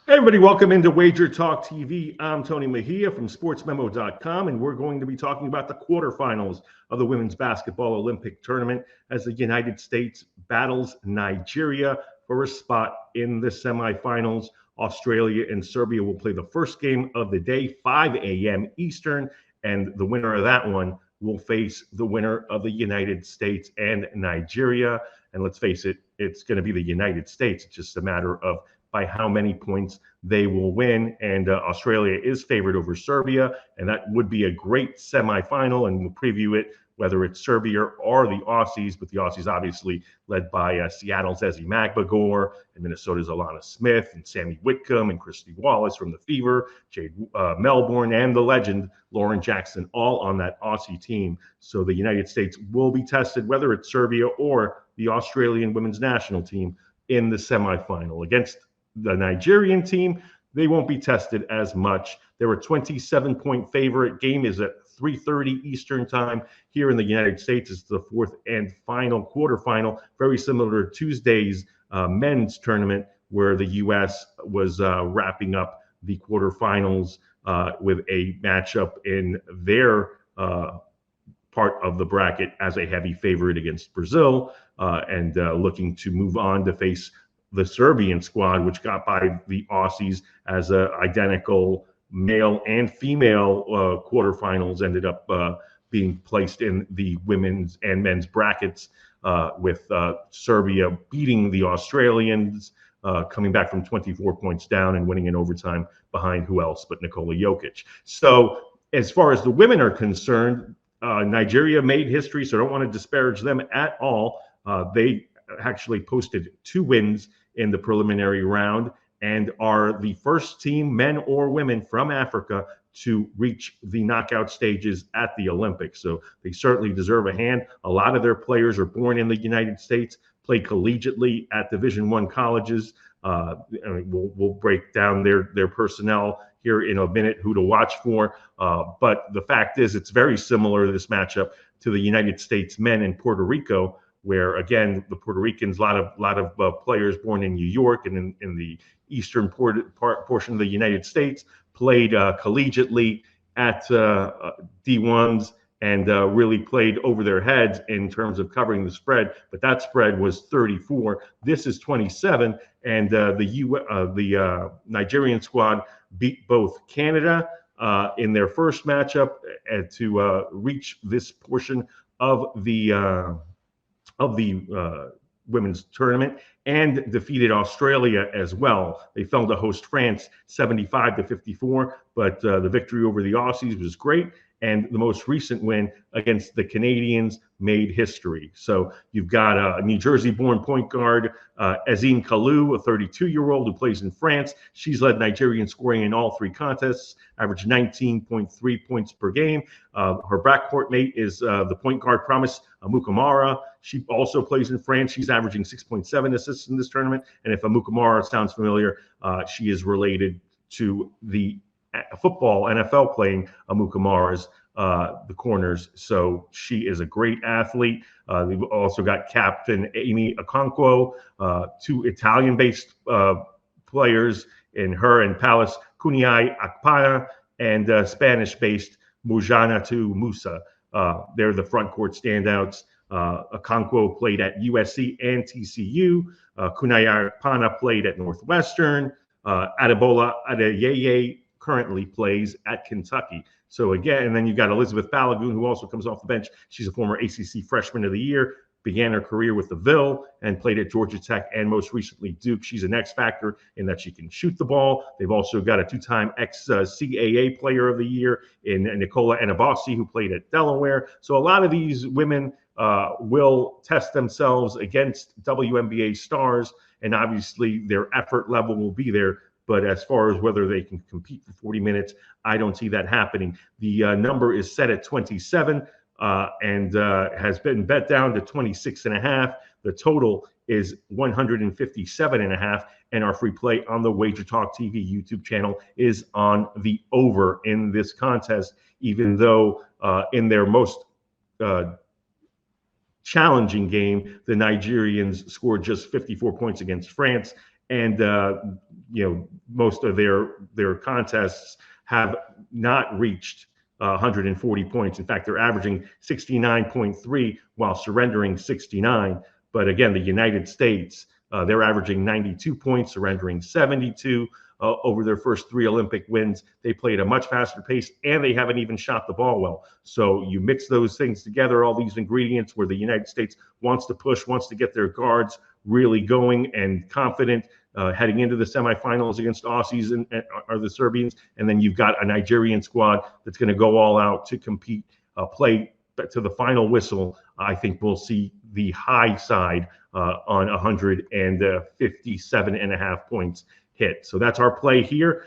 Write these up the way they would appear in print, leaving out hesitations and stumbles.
Hey everybody, welcome into WagerTalk TV. I'm Tony Mejia from SportsMemo.com, and we're going to be talking about the quarterfinals of the Women's Basketball Olympic Tournament as the United States battles Nigeria for a spot in the semifinals. Australia and Serbia will play the first game of the day, 5 a.m. Eastern, and the winner of that one will face the winner of the United States and Nigeria. And let's face it, it's going to be the United States. It's just a matter of by how many points they will win. And Australia is favored over Serbia, and that would be a great semifinal. And we'll preview it, whether it's Serbia or the Aussies, but the Aussies obviously led by Seattle's Ezi Magbagor and Minnesota's Alana Smith and Sammy Whitcomb and Christy Wallace from the Fever, Jade Melbourne, and the legend Lauren Jackson, all on that Aussie team. So the United States will be tested, whether it's Serbia or the Australian women's national team, in the semifinal. Against the Nigerian team, they won't be tested as much. They're a 27-point favorite. Game is at 3:30 Eastern time. Here in the United States, it's the fourth and final quarterfinal, very similar to Tuesday's men's tournament, where the U.S. was wrapping up the quarterfinals with a matchup in their part of the bracket as a heavy favorite against Brazil, and looking to move on to face the Serbian squad, which got by the Aussies as identical male and female quarterfinals, ended up being placed in the women's and men's brackets, with Serbia beating the Australians, coming back from 24 points down and winning in overtime behind who else but Nikola Jokic. So as far as the women are concerned, Nigeria made history, so I don't want to disparage them at all. They actually posted 2 wins in the preliminary round and are the first team, men or women, from Africa to reach the knockout stages at the Olympics. So they certainly deserve a hand. A lot of their players are born in the United States, play collegiately at Division I colleges. We'll break down their personnel here in a minute, who to watch for. But the fact is, it's very similar, this matchup, to the United States men in Puerto Rico, where, again, the Puerto Ricans, a lot of players born in New York and in the eastern portion of the United States, played collegiately at D1s and really played over their heads in terms of covering the spread. But that spread was 34. This is 27, and the Nigerian squad beat both Canada in their first matchup to reach this portion of the women's tournament, and defeated Australia as well. They fell to host France 75-54, but the victory over the Aussies was great. And the most recent win against the Canadians made history. So you've got a New Jersey-born point guard, Azine Kalou, a 32-year-old who plays in France. She's led Nigerian scoring in all 3 contests, averaged 19.3 points per game. Her backcourt mate is the point guard Promise Amukamara. She also plays in France. She's averaging 6.7 assists in this tournament. And if Amukamara sounds familiar, she is related to the football NFL playing Amukamara's, the corners. So she is a great athlete. We've also got Captain Amy Okonkwo, 2 Italian-based players in her and Palace Kuniai Akpana, and Spanish-based Mujanatu Musa. They're the front court standouts. Okonkwo played at USC and TCU. Kuniai Akpana played at Northwestern. Adebola Adeyeye currently plays at Kentucky. So again, and then you've got Elizabeth Balagoon, who also comes off the bench. She's a former ACC Freshman of the Year, began her career with the Ville and played at Georgia Tech and most recently Duke. She's an X factor in that she can shoot the ball. They've also got a 2-time ex-CAA Player of the Year in Nicola Anabasi, who played at Delaware. So a lot of these women will test themselves against WNBA stars, and obviously their effort level will be there. But as far as whether they can compete for 40 minutes, I don't see that happening. The number is set at 27 and has been bet down to 26.5. The total is 157.5, and our free play on the WagerTalk TV YouTube channel is on the over in this contest, even though in their most challenging game, the Nigerians scored just 54 points against France and most of their contests have not reached 140 points. In fact, they're averaging 69.3 while surrendering 69. But again, the United States, they're averaging 92 points, surrendering 72 over their first 3 Olympic wins. They play at a much faster pace, and they haven't even shot the ball well. So you mix those things together, all these ingredients where the United States wants to push, wants to get their guards really going and confident heading into the semifinals against Aussies or the Serbians. And then you've got a Nigerian squad that's going to go all out to compete, play to the final whistle. I think we'll see the high side on 157.5 points hit. So that's our play here.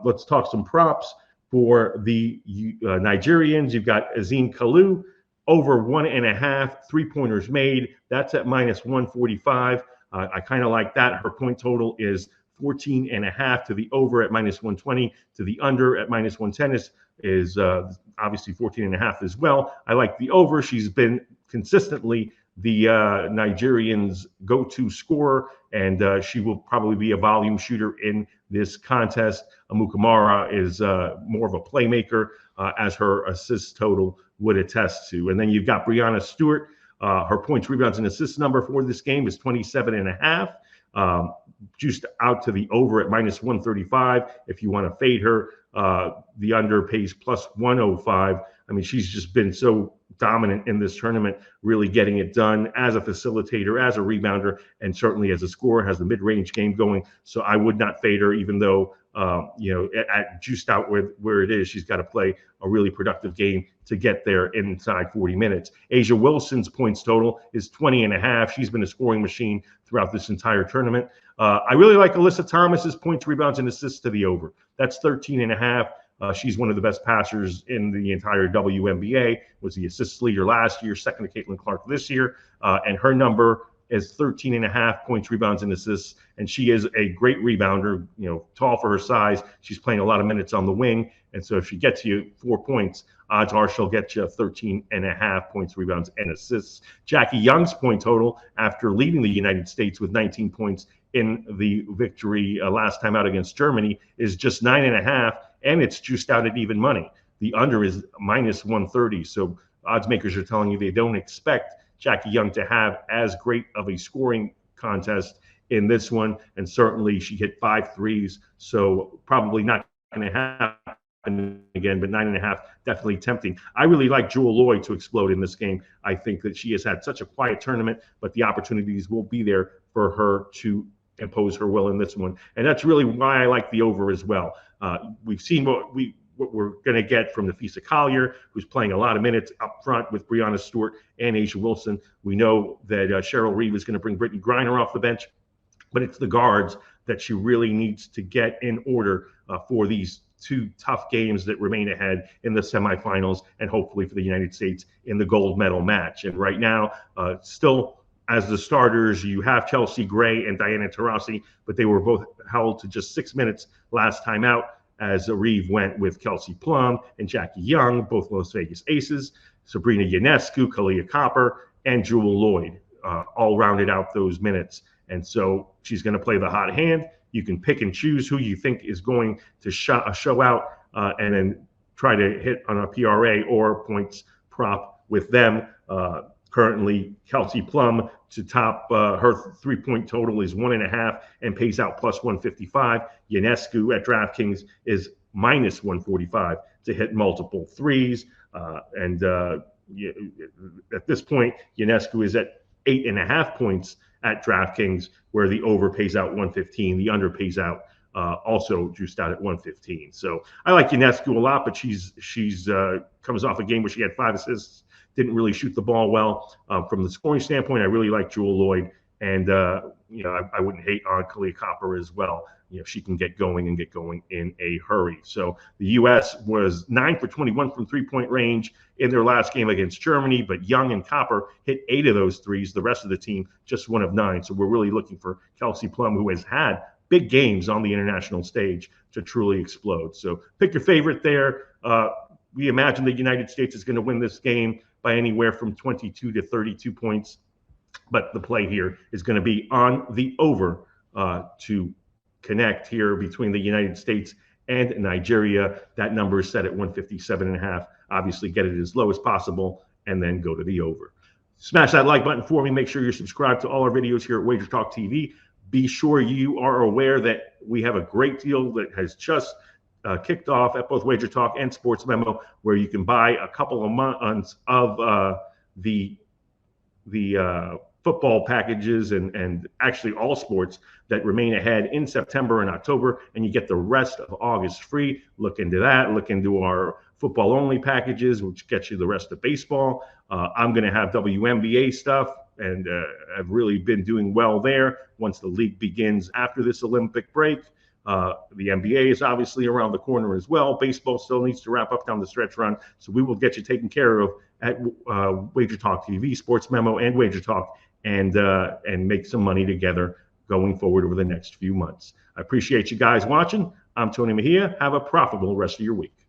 Let's talk some props for the Nigerians. You've got Azim Kalu over 1.5 3-pointers made. That's at -145. I kind of like that. Her point total is 14.5 to the over at -120, to the under at -110 is obviously 14.5 as well. I like the over. She's been consistently the Nigerians' go-to scorer, and she will probably be a volume shooter in this contest. Amukamara is more of a playmaker, as her assist total would attest to. And then you've got Breanna Stewart. Her points, rebounds, and assists number for this game is 27.5. Juiced out to the over at -135. If you want to fade her, the under pays +105. I mean, she's just been so dominant in this tournament, really getting it done as a facilitator, as a rebounder, and certainly as a scorer, has the mid-range game going. So I would not fade her, even though, at juiced out where it is, she's got to play a really productive game to get there inside 40 minutes. Asia Wilson's points total is 20.5. She's been a scoring machine throughout this entire tournament. I really like Alyssa Thomas's points, rebounds, and assists to the over. That's 13.5. She's one of the best passers in the entire WNBA, was the assists leader last year, second to Caitlin Clark this year. And her number is 13.5 points, rebounds, and assists. And she is a great rebounder, tall for her size. She's playing a lot of minutes on the wing. And so if she gets you 4 points, odds are she'll get you 13.5 points, rebounds, and assists. Jackie Young's point total after leading the United States with 19 points in the victory last time out against Germany is just 9.5. And it's juiced out at even money. The under is -130. So odds makers are telling you they don't expect Jackie Young to have as great of a scoring contest in this one. And certainly she hit 5 threes. So probably not going to happen again, but 9.5 definitely tempting. I really like Jewel Lloyd to explode in this game. I think that she has had such a quiet tournament, but the opportunities will be there for her to impose her will in this one. And that's really why I like the over as well. We've seen what we're going to get from Nafisa Collier, who's playing a lot of minutes up front with Breanna Stewart and Asia Wilson. We know that Cheryl Reeve is going to bring Brittany Griner off the bench, but it's the guards that she really needs to get in order for these 2 tough games that remain ahead in the semifinals, and hopefully for the United States in the gold medal match. And right now, still as the starters, you have Chelsea Gray and Diana Taurasi, but they were both held to just 6 minutes last time out, as Reeve went with Kelsey Plum and Jackie Young, both Las Vegas Aces. Sabrina Ionescu, Kalia Copper, and Jewel Lloyd all rounded out those minutes. And so she's going to play the hot hand. You can pick and choose who you think is going to show out and then try to hit on a PRA or points prop with them. Currently, Kelsey Plum to top her 3-point total is 1.5 and pays out +155. Ionescu at DraftKings is -145 to hit multiple threes. And at this point, Ionescu is at 8.5 points at DraftKings, where the over pays out 115. The under pays out also juiced out at 115. So I like Ionescu a lot, but she's comes off a game where she had 5 assists. Didn't really shoot the ball well. From the scoring standpoint, I really like Jewel Lloyd, and I wouldn't hate on Kalia Copper as well. She can get going in a hurry. So the U.S. was 9 for 21 from 3-point range in their last game against Germany, but Young and Copper hit 8 of those threes. The rest of the team just 1 of 9. So we're really looking for Kelsey Plum, who has had big games on the international stage, to truly explode. So pick your favorite there. We imagine the United States is going to win this game by anywhere from 22 to 32 points. But the play here is going to be on the over to connect here between the United States and Nigeria. That number is set at 157.5. Obviously, get it as low as possible and then go to the over. Smash that like button for me. Make sure you're subscribed to all our videos here at WagerTalk TV. Be sure you are aware that we have a great deal that has just kicked off at both WagerTalk and Sports Memo, where you can buy a couple of months of the football packages and actually all sports that remain ahead in September and October, and you get the rest of August free. Look into that. Look into our football only packages, which gets you the rest of baseball. I'm going to have WNBA stuff, and I've really been doing well there once the league begins after this Olympic break. The NBA is obviously around the corner as well. Baseball still needs to wrap up down the stretch run, so we will get you taken care of at WagerTalk TV, Sports Memo, and WagerTalk, and make some money together going forward over the next few months. I appreciate you guys watching. I'm Tony Mejia. Have a profitable rest of your week.